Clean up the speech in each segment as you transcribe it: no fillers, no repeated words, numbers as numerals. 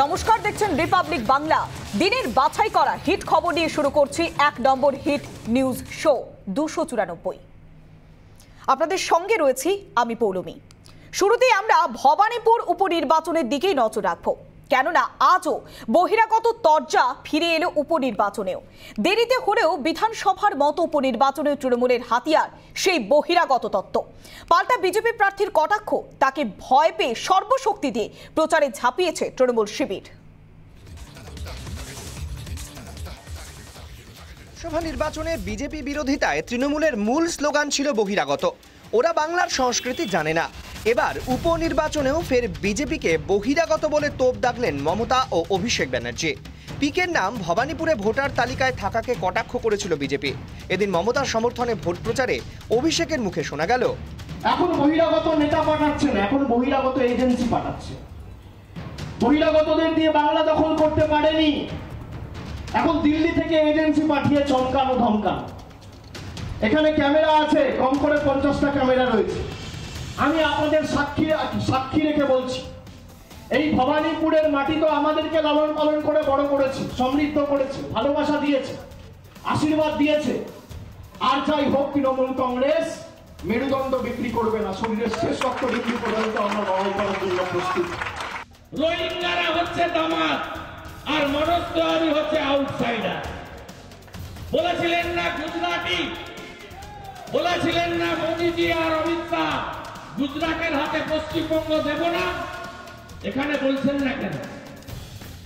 নমস্কার, দেখছেন রিপাবলিক বাংলা। দিনের বাছাই করা হিট খবর নিয়ে শুরু করছি 1 নম্বর হিট নিউজ শো 294। আপনাদের সঙ্গে রয়েছি আমি পৌলমী। শুরুতেই আমরা ভবানীপুর উপনির্বাচনের দিকেই নজর রাখবো, কেননা আজও বহিরাগত তরজা ফিরে এলো উপনির্বাচনেও। দেরিতে হলেও বিধানসভার মতো উপনির্বাচনে তৃণমূলের হাতিয়ার সেই বহিরাগত তত্ত্ব। পাল্টা বিজেপি প্রার্থীর কটাক্ষ, তাকে ভয় পেয়ে সর্বশক্তি দিয়ে প্রচারে ঝাঁপিয়েছে তৃণমূল শিবির। লোকসভা নির্বাচনে বিজেপি বিরোধিতায় তৃণমূলের মূল স্লোগান ছিল বহিরাগত। ওরা বাংলার সংস্কৃতি জানে না। এবার উপনির্বাচনেও ফের বিজেপিকে বহিরাগত বলে তোপ দাগলেন মমতা ও অভিষেক ব্যানার্জি। পিকের নাম ভবানীপুরে ভোটার তালিকায় থাকাকে কটাক্ষ করেছিল বিজেপি। এদিন মমতার সমর্থনে ভোট প্রচারে অভিষেকের মুখে শোনা গেল, এখন বহিরাগত নেতা পাঠাচ্ছে না, এখন বহিরাগত এজেন্সি পাঠাচ্ছে। বহিরাগতদের দিয়ে বাংলা দখল করতে পারেনি, এখন দিল্লি থেকে এজেন্সি পাঠিয়ে চমকানো ধমকানো। এখানে ক্যামেরা আছে, কম করে 50টা ক্যামেরা রয়েছে। আমি আপনাদের সাক্ষী রেখে বলছি, এই ভবানীপুরের মাটি তো আমাদেরকে লালন পালন করে বড় করেছে, সমৃদ্ধ করেছে, ভালোবাসা দিয়েছে, আশীর্বাদ দিয়েছে। আর যাই হোক, তৃণমূল কংগ্রেস মেরুদণ্ড বিক্রি করবে না, শরীরের শেষ রক্ত বিক্রি পর্যন্ত আমরা লড়াই করার জন্য প্রস্তুত। রোহিঙ্গারা হচ্ছে দামাত আর মনোজ তিওয়ারি হচ্ছে আউটসাইডার। বলেছিলেন না গুজরাটি, বলেছিলেন না মোদিজি আর অমিত শাহ গুজরাটের হাতে পশ্চিমবঙ্গ দেব না। এখানে বলছেন না কেন?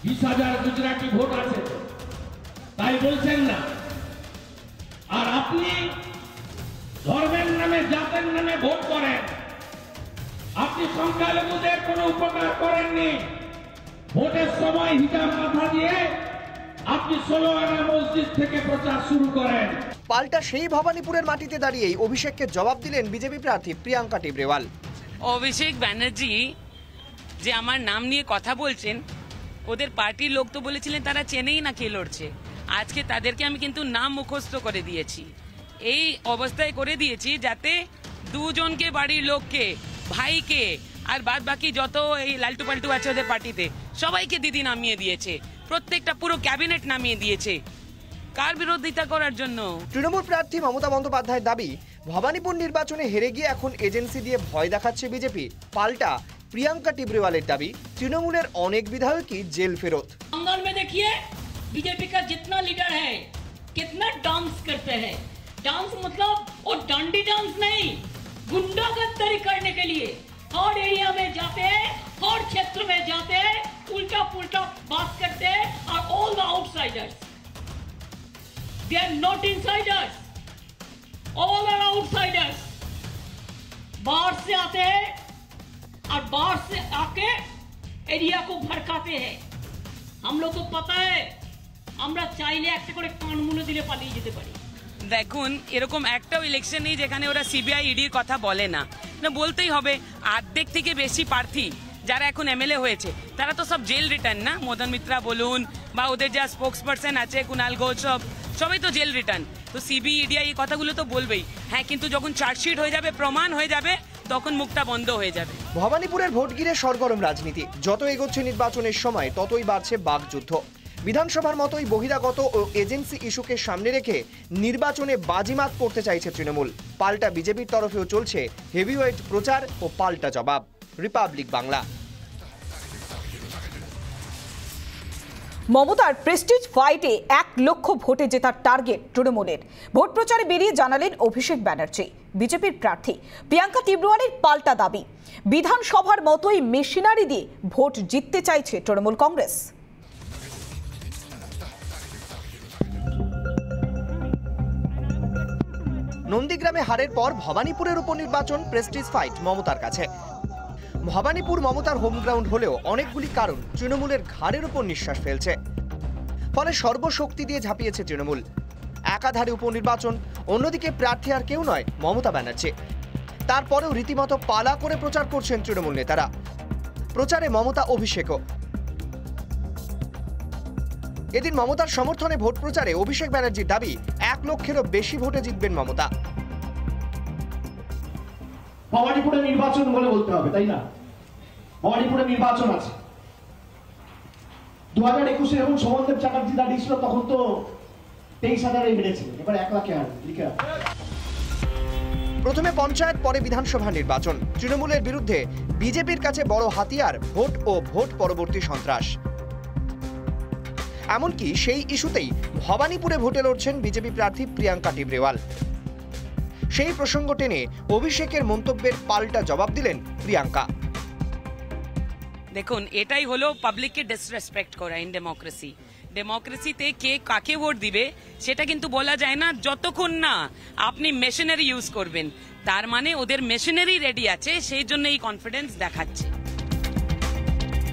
20,000 গুজরাটি ভোট আছে, তাই বলছেন না। আর আপনি ধর্মের নামে, জাতের নামে ভোট করেন। আপনি সংখ্যালঘুদের কোনো উপকার করেননি। ভোটের সময় হিজাব মাথা দিয়ে আপনি 16 আনা মসজিদ থেকে প্রচার শুরু করেন। পাল্টা সেই ভবানীপুরের মাটিতে দাঁড়িয়েই অভিষেককে জবাব দিলেন বিজেপি প্রার্থী প্রিয়াঙ্কা টিবরেওয়াল। অভিষেক ব্যানার্জি যে আমার নাম নিয়ে কথা বলছেন, ওদের পার্টির লোক তো বলেছিলেন তারা চেনেই না কে লড়ছে। আজকে তাদেরকে আমি কিন্তু নাম মুখস্থ করে দিয়েছি, এই অবস্থায় করে দিয়েছি যাতে দুজনকে, বাড়ির লোককে, ভাইকে আর বাদ বাকি যত এই লালটু পাল্টু আছে ওদের পার্টিতে সবাইকে দিদি নামিয়ে দিয়েছে, প্রত্যেকটা পুরো ক্যাবিনেট নামিয়ে দিয়েছে। কার বিরোধিতা করার জন্য? তৃণমূল প্রার্থী মমতা বন্দ্যোপাধ্যায়ের দাবি, ভবানীপুর নির্বাচনে হেরে গিয়ে এখন এজেন্সি দিয়ে ভয় দেখাচ্ছে বিজেপি। পাল্টা প্রিয়াঙ্কা টিবরেওয়ালের দাবি, তৃণমূলের অনেক বিধায়কই জেল ফেরত। बंगाल में देखिए बीजेपी का जितना लीडर है कितना डांस करते हैं। डांस मतलब वो डांडी डांस नहीं, गुंडागर्दी करने के लिए हर एरिया में जाते हैं, हर क्षेत्र में जाते हैं, उल्टा पुल्टा बात करते हैं। और all the outsiders, they are not insiders, all are outsiders. बाहर से आते हैं और बाहर से आके एरिया को भड़काते हैं। हम लोग को पता है, আমরা চাইলে একটা করে কান মুলে দিলে পালিয়ে যেতে পারি। দেখুন, এরকম একটাও ইলেকশন নেই যেখানে ওরা সিবিআই ইডির কথা বলে না। না, বলতেই হবে। অর্ধেক থেকে বেশি প্রার্থী যারা এখন এমএলএ হয়েছে তারা তো সব জেল রিটার্ন না। মদন মিত্রা বলুন বা ওদের যা স্পোক্স পার্সন আছে কুণাল ঘোষ, সবাই তো জেল রিটার্ন। তো সিবিআই ইডি এই কথাগুলো তো বলবেই। হ্যাঁ, কিন্তু যখন চার্জশিট হয়ে যাবে, প্রমাণ হয়ে যাবে, তখন মুখটা বন্ধ হয়ে যাবে। ভবানীপুরের ভোট ঘিরে সরগরম রাজনীতি। যত এগোচ্ছে নির্বাচনের সময় ততই বাড়ছে বাকযুদ্ধ। বিধানসভার মতোই বহিরাগত ও এজেন্সি ইস্যুকে সামনে রেখে নির্বাচনে বাজিমাত করতে চাইছে তৃণমূল। পাল্টা বিজেপির তরফেও চলছে হেভিওয়েট প্রচার ও পাল্টা জবাব। রিপাবলিক বাংলা। মমতার প্রেস্টিজ ফাইটে 1 লক্ষ ভোটে জেতার টার্গেট তৃণমূলের। ভোট প্রচারে বেরিয়ে জানালেন অভিষেক ব্যানার্জি। বিজেপির প্রার্থী প্রিয়াঙ্কা টিবরেওয়ালের পাল্টা দাবি, বিধানসভার মতোই মেশিনারি দিয়ে ভোট জিততে চাইছে তৃণমূল কংগ্রেস। নন্দীগ্রামে হারের পর ভবানীপুরের উপনির্বাচন প্রেস্টিজ ফাইট মমতার কাছে। ভবানীপুর মমতার হোম গ্রাউন্ড হলেও অনেকগুলি কারণ তৃণমূলের ঘাড়ের উপর নিঃশ্বাস ফেলছে। ফলে সর্বশক্তি দিয়ে ঝাঁপিয়েছে তৃণমূল। একাধারে উপনির্বাচন, অন্যদিকে প্রার্থী আর কেউ নয়, মমতা ব্যানার্জি। তারপরেও রীতিমতো পালা করে প্রচার করছেন তৃণমূল নেতারা। প্রচারে মমতা, অভিষেকও। এদিন মমতার সমর্থনে ভোট প্রচারে অভিষেক ব্যানার্জির দাবি, 1 লক্ষেরও বেশি ভোটে জিতবেন মমতা। ভবানীপুরে নির্বাচন বলে বলতে হবে, তাই না? ভবানীপুরে নির্বাচন আছে, 2021 যখন সমনদেব চ্যাটার্জি দাঁড়িয়েছিল তখন তো 23,000 হেরেছিল, এবার 1 লাখে আর লিখে রাখো। প্রথমে পঞ্চায়েত, পরে বিধানসভা নির্বাচন। তৃণমূলের বিরুদ্ধে বিজেপির কাছে বড় হাতিয়ার ভোট ও ভোট পরবর্তী সন্ত্রাস। এমনকি সেই ইস্যুতেই ভবানীপুরে ভোটে লড়ছেন বিজেপি প্রার্থী প্রিয়াঙ্কা টিবরেওয়াল। সেই প্রসঙ্গ টেনে অভিষেকের মন্তব্যের পাল্টা জবাব দিলেন প্রিয়াঙ্কা। দেখুন, এটাই হলো পাবলিককে ডিসরেসপেক্ট করা ইন ডেমোক্রেসি। ডেমোক্রেসিতে কে কাকে ভোট দিবে সেটা কিন্তু বলা যায় না যতক্ষণ না আপনি মেশিনারি ইউজ করবেন। তার মানে ওদের মেশিনারি রেডি আছে, সেই জন্য এই কনফিডেন্স দেখাচ্ছে।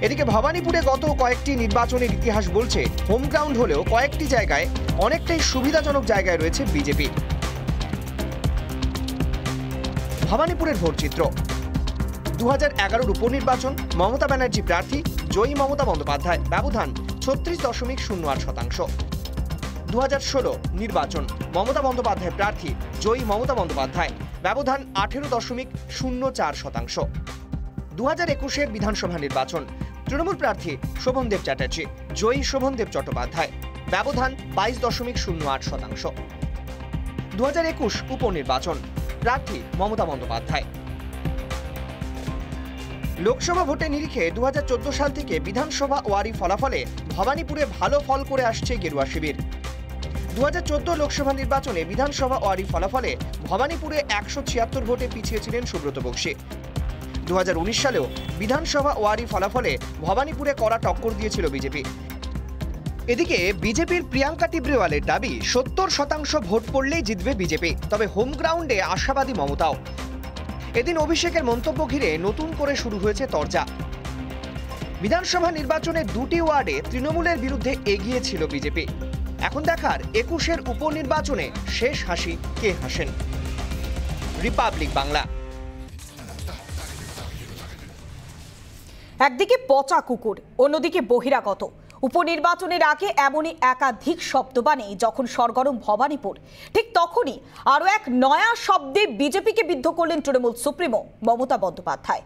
এদিকে ভবানীপুরে গত কয়েকটি নির্বাচনের ইতিহাস বলছে হোম গ্রাউন্ড হলেও কয়েকটি জায়গায় অনেকটাই সুবিধাজনক জায়গায় রয়েছে বিজেপি। ভবানীপুরের ভোটচিত্র: 2011 উপনির্বাচন, মমতা ব্যানার্জি প্রার্থী, জয়ী মমতা বন্দ্যোপাধ্যায়, ব্যবধান 36.08%। 2016 নির্বাচন, মমতা বন্দ্যোপাধ্যায় প্রার্থী, জয়ী মমতা বন্দ্যোপাধ্যায়, ব্যবধান 18.04%। 2021 বিধানসভা নির্বাচন, তৃণমূল প্রার্থী শোভনদেব চ্যাটার্জি, জয়ী শোভনদেব চট্টোপাধ্যায়, ব্যবধান 22.08%। 2021 উপনির্বাচন, প্রার্থী মমতা বন্দ্যোপাধ্যায়। লোকসভা ভোটের নিরিখে 2014 সাল থেকে বিধানসভা ওয়ারি ফলাফলে ভবানীপুরে ভালো ফল করে আসছে গেরুয়া শিবির। 2014 লোকসভা নির্বাচনে বিধানসভা ওয়ারি ফলাফলে ভবানীপুরে 176 ভোটে পিছিয়ে ছিলেন সুব্রত বক্সী। 2019 সালেও বিধানসভা ওয়ারি ফলাফলে ভবানীপুরে কড়া টক্কর দিয়েছিল বিজেপি। এদিকে বিজেপির প্রিয়াঙ্কা টিবরেওয়ালের দাবি 70% ভোট পড়লেই জিতবে বিজেপি, তবে হোম গ্রাউন্ডে আশাবাদী মমতাও। এদিন অভিষেকের মন্তব্য ঘিরে নতুন করে শুরু হয়েছে তরজা। বিধানসভা নির্বাচনে 2টি ওয়ার্ডে তৃণমূলের বিরুদ্ধে এগিয়ে ছিল বিজেপি। এখন দেখার 21 উপনির্বাচনে শেষ হাসি কে হাসেন। রিপাবলিক বাংলা। একদিকে পচা কুকুর, অন্যদিকে বহিরাগত। উপনির্বাচনের আগে এমনই একাধিক শব্দবাণী যখন সরগরম ভবানীপুর, ঠিক তখনই আরও এক নয়া শব্দে বিজেপিকে বিদ্ধ করলেন তৃণমূল সুপ্রিমো মমতা বন্দ্যোপাধ্যায়।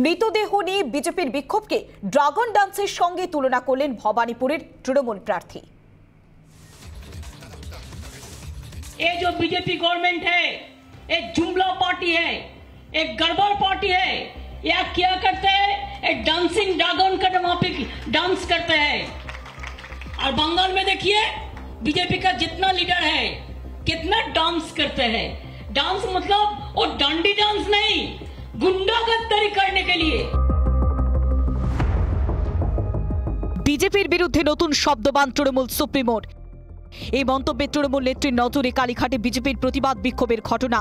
মৃতদেহ নিয়ে বিজেপির বিক্ষোভকে ড্রাগন ডান্সের সঙ্গে তুলনা করলেন ভবানীপুরের তৃণমূল প্রার্থী। ये जो बीजेपी गवर्नमेंट है एक जुमला पार्टी है, एक गड़बड़ पार्टी है। यह क्या करते हैं, एक डांसिंग ड्रैगन का वहां पे डांस करते हैं। और बंगाल में देखिए बीजेपी का जितना लीडर है कितना डांस करते हैं। डांस मतलब वो डांडी डांस नहीं, गुंडागर्दी करने के लिए। বিজেপির বিরুদ্ধে নতুন শব্দবান তৃণমূল সুপ্রিমোর। এই মন্তব্যে তৃণমূল নেত্রীর নজরে কালীঘাটে বিজেপির প্রতিবাদ বিক্ষোভের ঘটনা।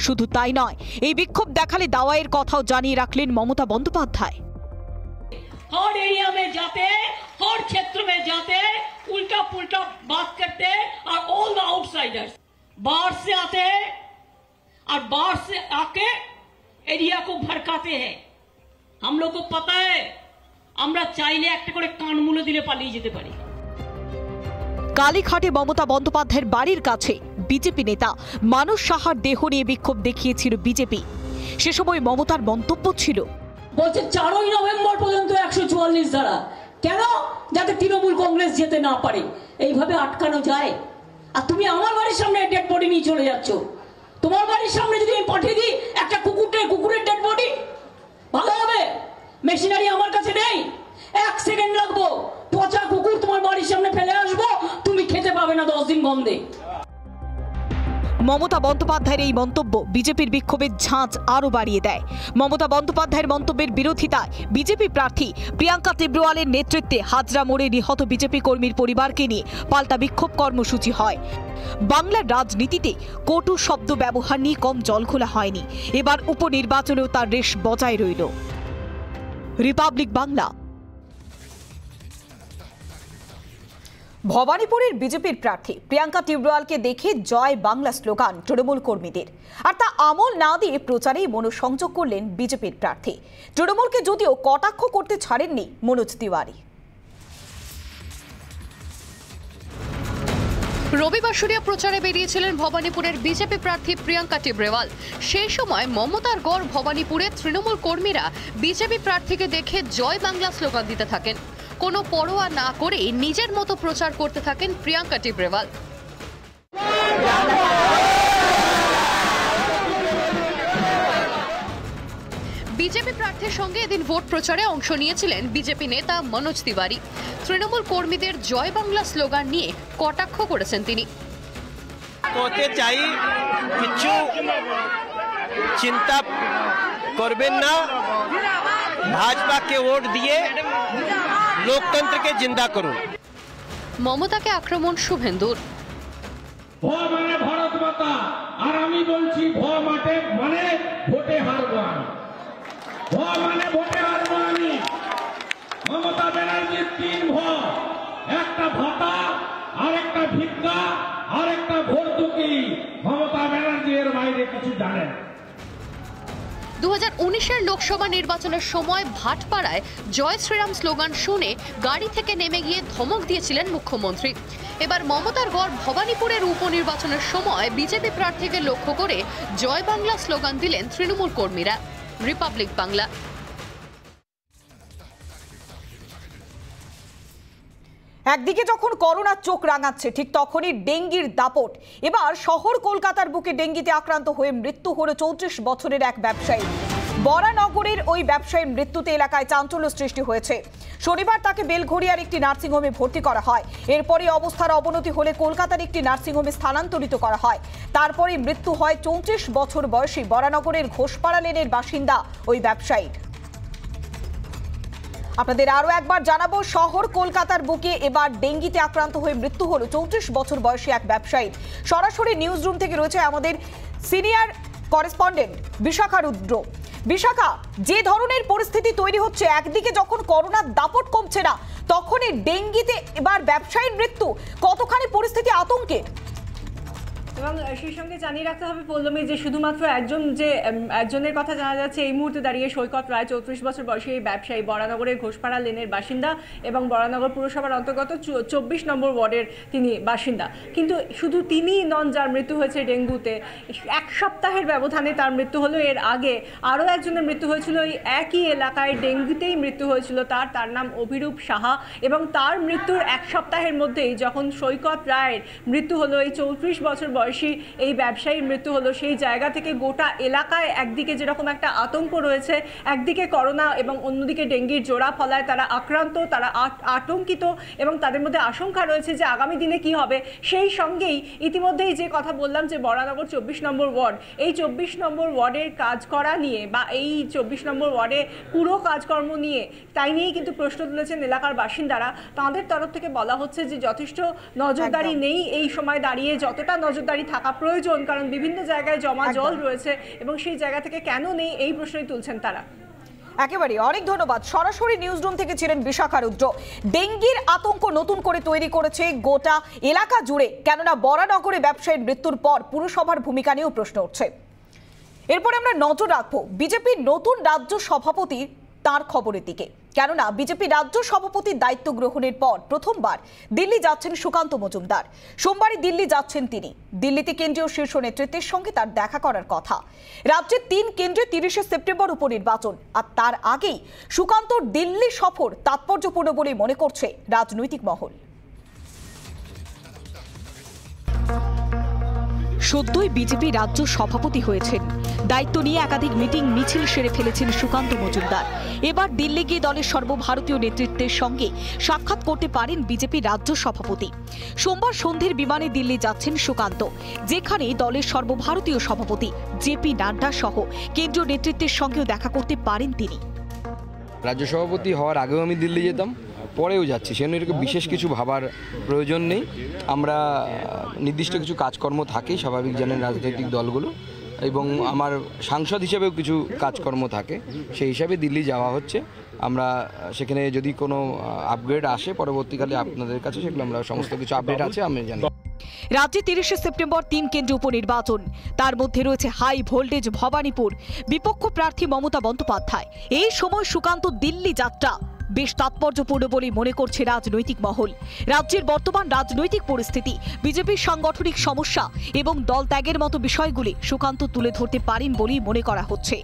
শুধু তাই নয়, এই বিক্ষোভ দেখালে দাওয়াইয়ের কথাও জানিয়ে রাখলেন মমতা বন্দ্যোপাধ্যায়। हर एरिया में जाते, हर क्षेत्र में जाते, उल्टा पुल्टा बात करते और ऑल द आउटसाइडर्स बाहर से आते हैं और बाहर से आके एरिया को भड़काते हैं। हम लोग को पता है, আমরা চাইলে একটা করে কান মুলে দিলে পালিয়ে যেতে পারি। কালীঘাটে মমতা বন্দ্যোপাধ্যায়ের বাড়ির কাছে বিজেপি নেতা মানস সাহার দেহ নিয়ে বিক্ষোভ দেখিয়েছিল বিজেপি। সে সময় মমতার মন্তব্য ছিল, বলছে 4ই নভেম্বর পর্যন্ত 144 ধারা কেন, যাতে তৃণমূল কংগ্রেস যেতে না পারে, এইভাবে আটকানো যায়। আর তুমি আমার বাড়ির সামনে ডেড বডি নিয়ে চলে যাচ্ছ। তোমার বাড়ির সামনে যদি আমি পাঠিয়ে দিই একটা কুকুরের ডেড বডি, ভালো হবে? মেশিনারি আমার কাছে নেই, 1 সেকেন্ড লাগবো, পচা কুকুর তোমার বাড়ির সামনে ফেলে আসবো, তুমি খেতে পাবে না 10 দিন গন্ধে। মমতা বন্দ্যোপাধ্যায়ের এই মন্তব্য বিজেপির বিক্ষোভের ঝাঁজ আরও বাড়িয়ে দেয়। মমতা বন্দ্যোপাধ্যায়ের মন্তব্যের বিরোধিতায় বিজেপি প্রার্থী প্রিয়াঙ্কা টিবরেওয়ালের নেতৃত্বে হাজরা মোড়ে নিহত বিজেপি কর্মীর পরিবারকে নিয়ে পাল্টা বিক্ষোভ কর্মসূচি হয়। বাংলার রাজনীতিতে কটু শব্দ ব্যবহার নিয়ে কম জলখোলা হয়নি, এবার উপনির্বাচনেও তার রেশ বজায় রইল। রিপাবলিক বাংলা। ভবানীপুরের বিজেপির প্রার্থী প্রিয়াঙ্কা টিবরেওয়ালকে দেখে জয় বাংলা স্লোগান তৃণমূল কর্মীদের, আর তা আমল না দিয়ে প্রচারেই মনোসংযোগ করলেন বিজেপির প্রার্থী। তৃণমূলকে যদিও কটাক্ষ করতে ছাড়েননি মনোজ তিওয়ারি। রবিবার সরিয়া প্রচারে বেরিয়েছিলেন ভবানীপুরের বিজেপি প্রার্থী প্রিয়াঙ্কা টিবরেওয়াল। সেই সময় মমতার গড় ভবানীপুরে তৃণমূল কর্মীরা বিজেপি প্রার্থীকে দেখে জয় বাংলা স্লোগান দিতে থাকেন। কোনো পরোয়া না করে নিজের মতো প্রচার করতে থাকেন প্রিয়াঙ্কা টিব্রেওয়াল। বিজেপি প্রার্থীর সঙ্গে এদিন ভোট প্রচারে অংশ নিয়েছিলেন বিজেপি নেতা মনোজ তিওয়ারি। তৃণমূল কর্মীদের জয় বাংলা স্লোগান নিয়ে কটাক্ষ করেছেন তিনি। করতে চাই কিছু চিন্তা করবেন না, ভাজপাকে ভোট দিয়ে লোকতন্ত্রকে জিন্দা করুন। মমতাকে আক্রমণ শুভেন্দুর। ভ মানে ভারত মাতা, আর আমি বলছি ভ মাঠে মানে ভোটে হারবো আমি। ভ মানে ভোটে হারবো আমি। মমতা ব্যানার্জির 3 ভ, একটা ভাতা, আরেকটা ভিক্ষা, আরেকটা ভর্তুকি। মমতা ব্যানার্জি এর বাইরে কিছু জানেন। 2019-এর লোকসভা নির্বাচনের সময় ভাটপাড়ায় জয় শ্রীরাম স্লোগান শুনে গাড়ি থেকে নেমে গিয়ে ধমক দিয়েছিলেন মুখ্যমন্ত্রী। এবার মমতার গড় ভবানীপুরের উপনির্বাচনের সময় বিজেপি প্রার্থীকে লক্ষ্য করে জয় বাংলা স্লোগান দিলেন তৃণমূল কর্মীরা। রিপাবলিক বাংলা। একদিকে যখন করোনা চোখ রাঙাচ্ছে, ঠিক তখনই ডেঙ্গির দাপট। এবার শহর কলকাতার বুকে ডেঙ্গিতে আক্রান্ত হয়ে মৃত্যু হলো 34 বছরের এক ব্যবসায়ী। বরানগরের ওই ব্যবসায়ীর মৃত্যুতে এলাকায় চাঞ্চল্য সৃষ্টি হয়েছে। শনিবার তাকে বেলঘড়িয়ার একটি নার্সিংহোমে ভর্তি করা হয়। এরপরই অবস্থার অবনতি হলে কলকাতার একটি নার্সিংহোমে স্থানান্তরিত করা হয়। তারপরে মৃত্যু হয় 34 বছর বয়সী বরানগরের ঘোষপাড়া লেনের বাসিন্দা ওই ব্যবসায়ীর। আপনাদের আরো একবার জানাবো, শহর কলকাতার বুকে এবার ডেঙ্গিতে আক্রান্ত হয়ে মৃত্যু হলো 34 বছর বয়সী এক ব্যবসায়ী। সরাসরি নিউজ রুম থেকে রয়েছে আমাদের সিনিয়র করেসপন্ডেন্ট বিশাখা রুদ্র। বিশাখা, যে ধরনের পরিস্থিতি তৈরি হচ্ছে, একদিকে যখন করোনার দাপট কমছে না, তখনই ডেঙ্গিতে এবার ব্যবসায়ীর মৃত্যু, কতখানি পরিস্থিতি আতঙ্কের? এবং সেই সঙ্গে জানিয়ে রাখতে হবে পল্লমী যে শুধুমাত্র একজনের কথা জানা যাচ্ছে এই মুহূর্তে দাঁড়িয়ে, সৈকত রায়, 34 বছর বয়সী এই ব্যবসায়ী, বরানগরের ঘোষপাড়া লেনের বাসিন্দা এবং বরানগর পুরসভার অন্তর্গত 24 নম্বর ওয়ার্ডের তিনি বাসিন্দা। কিন্তু শুধু তিনিই নন যার মৃত্যু হয়েছে ডেঙ্গুতে। 1 সপ্তাহের ব্যবধানে তার মৃত্যু হলো। এর আগে আরও একজনের মৃত্যু হয়েছিল এই একই এলাকায়, ডেঙ্গুতেই মৃত্যু হয়েছিল তার নাম অভিরূপ সাহা। এবং তার মৃত্যুর 1 সপ্তাহের মধ্যেই যখন সৈকত রায়ের মৃত্যু হলো, এই 34 বছর বয়সী এই ব্যবসায়ীর মৃত্যু হলো, সেই জায়গা থেকে গোটা এলাকায় একদিকে যেরকম একটা আতঙ্ক রয়েছে, একদিকে করোনা এবং অন্যদিকে ডেঙ্গির জোড়া ফলায় তারা আক্রান্ত, তারা আতঙ্কিত এবং তাদের মধ্যে আশঙ্কা রয়েছে যে আগামী দিনে কি হবে। সেই সঙ্গেই ইতিমধ্যেই যে কথা বললাম যে বরানগর 24 নম্বর ওয়ার্ড, এই 24 নম্বর ওয়ার্ডের কাজ করা নিয়ে বা এই 24 নম্বর ওয়ার্ডে পুরো কাজকর্ম নিয়ে, তাই নিয়েই কিন্তু প্রশ্ন তুলেছেন এলাকার বাসিন্দারা। তাদের তরফ থেকে বলা হচ্ছে যে যথেষ্ট নজরদারি নেই এই সময় দাঁড়িয়ে, যতটা নজরদারি থাকা প্রয়োজন, কারণ বিভিন্ন জায়গায় জমা জল রয়েছে এবং সেই জায়গা থেকে কেন নেই এই প্রশ্নই তুলছেন তারা। একেবারে অনেক ধন্যবাদ। সরাসরি নিউজ রুম থেকে ছিলেন বিশাখা রুদ্র। ডেঙ্গির আতঙ্ক নতুন করে তৈরি করেছে গোটা এলাকা জুড়ে, কেননা বরানগরে ব্যবসায়ীর মৃত্যুর পর পুরসভার ভূমিকা নিয়েও প্রশ্ন উঠছে। এরপরে আমরা নজর রাখবো বিজেপির নতুন রাজ্য সভাপতি তার খবরের দিকে, কেননা বিজেপি রাজ্য সভাপতির দায়িত্ব গ্রহণের পর প্রথমবার দিল্লি যাচ্ছেন সুকান্ত মজুমদার। সোমবারই দিল্লি যাচ্ছেন তিনি। দিল্লিতে কেন্দ্রীয় শীর্ষ নেতৃত্বের সঙ্গে তার দেখা করার কথা। রাজ্যের 3 কেন্দ্রে 30শে সেপ্টেম্বর উপনির্বাচন, আর তার আগেই সুকান্তর দিল্লি সফর তাৎপর্যপূর্ণ বলে মনে করছে রাজনৈতিক মহল। সদ্যই বিজেপি রাজ্য সভাপতি হয়েছেন। দায়িত্ব নিয়ে একাধিক মিটিং মিছিল সেরে ফেলেছেন সুকান্ত মজুমদার। এবার দিল্লি গিয়ে দলের সর্বভারতীয় নেতৃত্বের সঙ্গে সাক্ষাৎ করতে পারেন বিজেপি রাজ্য সভাপতি। সোমবার সন্ধ্যের বিমানে দিল্লি যাচ্ছেন সুকান্ত, যেখানে দলের সর্বভারতীয় সভাপতি জেপি নাড্ডা সহ কেন্দ্রীয় নেতৃত্বের সঙ্গেও দেখা করতে পারেন তিনি। রাজ্য সভাপতি হওয়ার আগেও আমি দিল্লি যেতাম, পরেও যাচ্ছি, সেজন্য এরকম বিশেষ কিছু ভাবার প্রয়োজন নেই। আমরা নির্দিষ্ট কিছু কাজকর্ম থাকে, স্বাভাবিক জানেন রাজনৈতিক দলগুলো, এবং আমার সাংসদ হিসেবেও কিছু কাজকর্ম থাকে, সেই হিসাবে দিল্লি যাওয়া হচ্ছে। আমরা সেখানে যদি কোনো আপগ্রেড আসে পরবর্তীকালে আপনাদের কাছে, সেগুলো আমরা সমস্ত কিছু আপডেট আছে আমি জানি। রাজ্যে 30শে সেপ্টেম্বর 3 কেন্দ্রে উপনির্বাচন, তার মধ্যে রয়েছে হাই ভোল্টেজ ভবানীপুর। বিপক্ষ প্রার্থী মমতা বন্দ্যোপাধ্যায়। এই সময় সুকান্ত দিল্লি যাত্রা বেশ তাৎপর্যপূর্ণ বলে মনে করছে রাজনৈতিক মহল। রাজ্যের বর্তমান রাজনৈতিক পরিস্থিতি, বিজেপির সাংগঠনিক সমস্যা এবং দল ত্যাগের মতো বিষয়গুলি সুকান্ত তুলে ধরতে পারেন বলেই মনে করা হচ্ছে।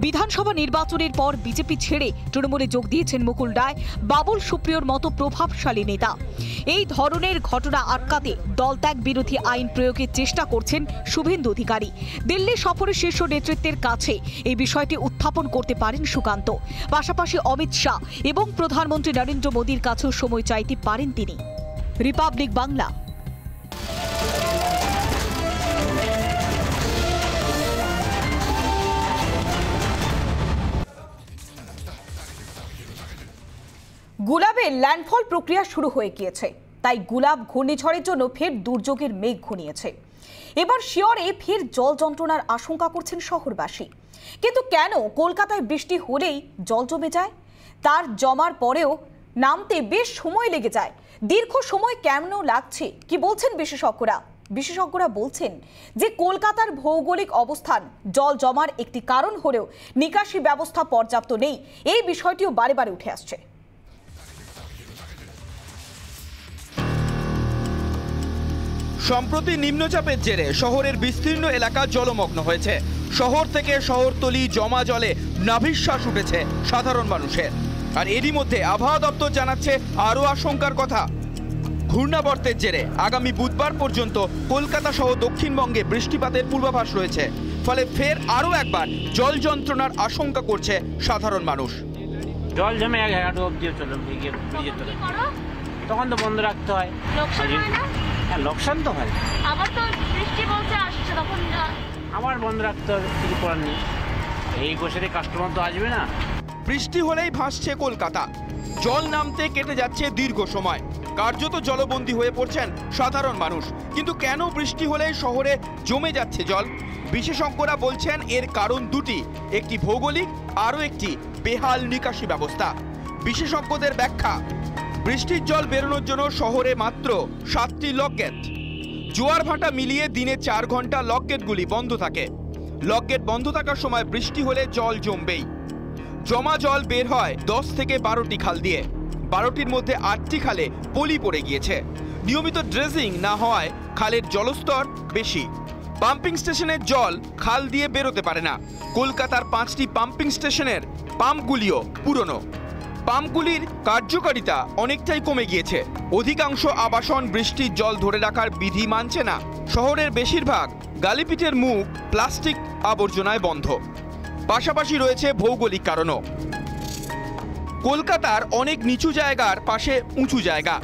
বিধানসভা নির্বাচনের পর বিজেপি ছেড়ে তৃণমূলে যোগ দিয়েছেন মুকুল রায়, বাবুল সুপ্রিয়র মতো প্রভাবশালী নেতা। এই ধরনের ঘটনা আটকাতে দলত্যাগ বিরোধী আইন প্রয়োগের চেষ্টা করছেন শুভেন্দু অধিকারী। দিল্লি সফরে শীর্ষ নেতৃত্বের কাছে এই বিষয়টি উত্থাপন করতে পারেন সুকান্ত। পাশাপাশি অমিত শাহ এবং প্রধানমন্ত্রী নরেন্দ্র মোদীর কাছেও সময় চাইতে পারেন তিনি। রিপাবলিক বাংলা। গুলাবের ল্যান্ডফল প্রক্রিয়া শুরু হয়ে গিয়েছে, তাই গুলাব ঘূর্ণিঝড়ের জন্য ফের দুর্যোগের মেঘ ঘনিয়েছে। এবার শিয়রে ফের জল যন্ত্রণার আশঙ্কা করছেন শহরবাসী। কিন্তু কেন কলকাতায় বৃষ্টি হলেই জল জমে যায়? তার জমার পরেও নামতে বেশ সময় লেগে যায়। দীর্ঘ সময় কেন লাগছে, কি বলছেন বিশেষজ্ঞরা? বিশেষজ্ঞরা বলছেন যে কলকাতার ভৌগোলিক অবস্থান জল জমার একটি কারণ হলেও নিকাশি ব্যবস্থা পর্যাপ্ত নেই, এই বিষয়টিও বারে বারে উঠে আসছে। সম্প্রতি নিম্নচাপের জেরে শহরের বিস্তীর্ণ এলাকা জলমগ্ন হয়েছে। শহর থেকে শহরতলি জমা জলে নাভিশ্বাস উঠেছে সাধারণ মানুষের। আর এরই মধ্যে আবহাওয়া দপ্তর জানাচ্ছে আরও আশঙ্কার কথা। ঘূর্ণাবর্তের জেরে আগামী বুধবার পর্যন্ত কলকাতা সহ দক্ষিণবঙ্গে বৃষ্টিপাতের পূর্বাভাস রয়েছে। ফলে ফের আরও একবার জল যন্ত্রণার আশঙ্কা করছে সাধারণ মানুষ। জল জমে এক হাঁটু অব্দিও চলে তখন তো বন্ধ রাখতে হয়। হ্যাঁ, লোকসান তো হয়। আবার তো বৃষ্টি বলতে আসছে, তখন আবার বন্ধ রাখতে হবে, কিছু করার নেই। এই বছরে কাস্টমার তো আসবে না। বৃষ্টি হলেই ভাসছে কলকাতা, জল নামতে কেটে যাচ্ছে দীর্ঘ সময়। কার্যত জলবন্দী হয়ে পড়ছেন সাধারণ মানুষ। কিন্তু কেন বৃষ্টি হলেই শহরে জমে যাচ্ছে জল? বিশেষজ্ঞরা বলছেন এর কারণ দুটি, একটি ভৌগোলিক, আরও একটি বেহাল নিকাশি ব্যবস্থা। বিশেষজ্ঞদের ব্যাখ্যা, বৃষ্টির জল বেরোনোর জন্য শহরে মাত্র 7টি লকগেট। জোয়ার ভাটা মিলিয়ে দিনে 4 ঘন্টা লকগেটগুলি বন্ধ থাকে। লকগেট বন্ধ থাকার সময় বৃষ্টি হলে জল জমবেই। জমা জল বের হয় 10 থেকে 12টি খাল দিয়ে। 12টির মধ্যে 8টি খালে পলি পড়ে গিয়েছে। নিয়মিত ড্রেজিং না হওয়ায় খালের জলস্তর বেশি। পাম্পিং স্টেশনের জল খাল দিয়ে বেরোতে পারে না। কলকাতার 5টি পাম্পিং স্টেশনের পাম্পগুলিও পুরনো। পাম্পগুলির কার্যকারিতা অনেকটাই কমে গিয়েছে। অধিকাংশ আবাসন বৃষ্টির জল ধরে রাখার বিধি মানছে না। শহরের বেশিরভাগ গালিপিটের মুখ প্লাস্টিক আবর্জনায় বন্ধ। পাশাপাশি রয়েছে ভৌগোলিক কারণও। কলকাতার অনেক নিচু জায়গার পাশে উঁচু জায়গা।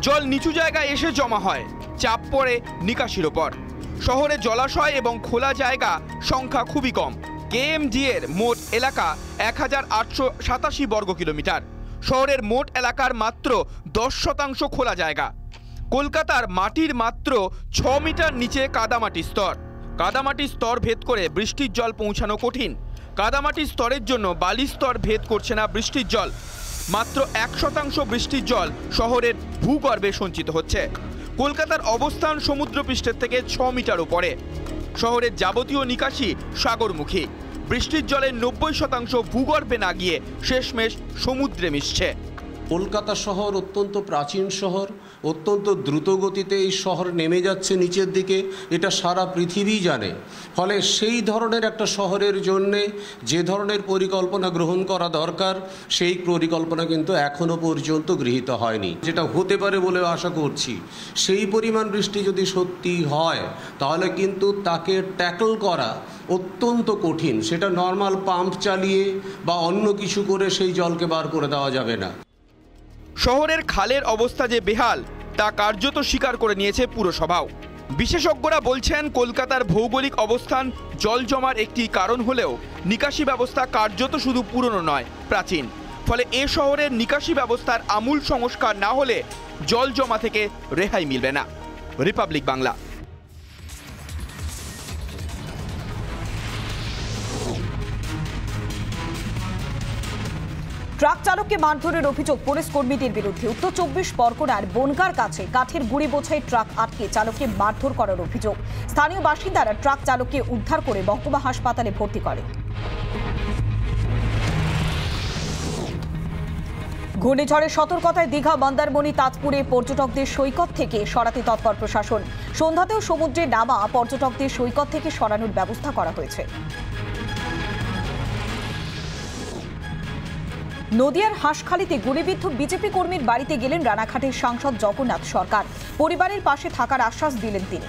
জল নিচু জায়গায় এসে জমা হয়, চাপ পড়ে নিকাশির ওপর। শহরে জলাশয় এবং খোলা জায়গা সংখ্যা খুবই কম। কেএমডি এর মোট এলাকা 1887 বর্গ কিলোমিটার। শহরের মোট এলাকার মাত্র 10% খোলা জায়গা। কলকাতার মাটির মাত্র 6 মিটার নিচে কাদামাটির স্তর। কাদামাটির স্তর ভেদ করে বৃষ্টির জল পৌঁছানো কঠিন। কাদামাটির স্তরের জন্য বালির স্তর ভেদ করছে না বৃষ্টির জল। মাত্র 1% বৃষ্টির জল শহরের ভূগর্ভে সঞ্চিত হচ্ছে। কলকাতার অবস্থান সমুদ্রপৃষ্ঠের থেকে 6 মিটার উপরে। শহরের যাবতীয় নিকাশি সাগরমুখী। বৃষ্টির জলের 90% ভূগর্ভে না গিয়ে শেষমেশ সমুদ্রে মিশছে। কলকাতা শহর অত্যন্ত প্রাচীন শহর, অত্যন্ত দ্রুত গতিতে এই শহর নেমে যাচ্ছে নিচের দিকে, এটা সারা পৃথিবী জানে। ফলে সেই ধরনের একটা শহরের জন্যে যে ধরনের পরিকল্পনা গ্রহণ করা দরকার, সেই পরিকল্পনা কিন্তু এখনও পর্যন্ত গৃহীত হয়নি। যেটা হতে পারে বলে আশা করছি, সেই পরিমাণ বৃষ্টি যদি সত্যি হয় তাহলে কিন্তু তাকে ট্যাকল করা অত্যন্ত কঠিন। সেটা নর্মাল পাম্প চালিয়ে বা অন্য কিছু করে সেই জলকে বার করে দেওয়া যাবে না। শহরের খালের অবস্থা যে বেহাল তা কার্যত স্বীকার করে নিয়েছে পুরসভাও। বিশেষজ্ঞরা বলছেন কলকাতার ভৌগোলিক অবস্থান জল জমার একটি কারণ হলেও নিকাশি ব্যবস্থা কার্যত শুধু পুরনো নয়, প্রাচীন। ফলে এ শহরের নিকাশি ব্যবস্থার আমূল সংস্কার না হলে জল জমা থেকে রেহাই মিলবে না। রিপাবলিক বাংলা। ট্রাক চালককে মারধরের অভিযোগ পুলিশ কর্মীদের বিরুদ্ধে। উত্তর 24 পরগনার বনগাঁর কাছে কাঠের গুঁড়ি বোঝাই ট্রাক আটকে চালককে মারধর করার অভিযোগ। স্থানীয় বাসিন্দারা ট্রাক চালককে উদ্ধার করে মহকুমা হাসপাতালে ভর্তি করে। ঘূর্ণিঝড়ের সতর্কতায় দীঘা, মন্দারমণি, তাজপুরে পর্যটকদের সৈকত থেকে সরাতে তৎপর প্রশাসন। সন্ধ্যাতেও সমুদ্রে নামা পর্যটকদের সৈকত থেকে সরানোর ব্যবস্থা করা হয়েছে। নদিয়ার হাঁসখালিতে গুলিবিদ্ধ বিজেপি কর্মীর বাড়িতে গেলেন রানাঘাটের সাংসদ জগন্নাথ সরকার। পরিবারের পাশে থাকার আশ্বাস দিলেন তিনি।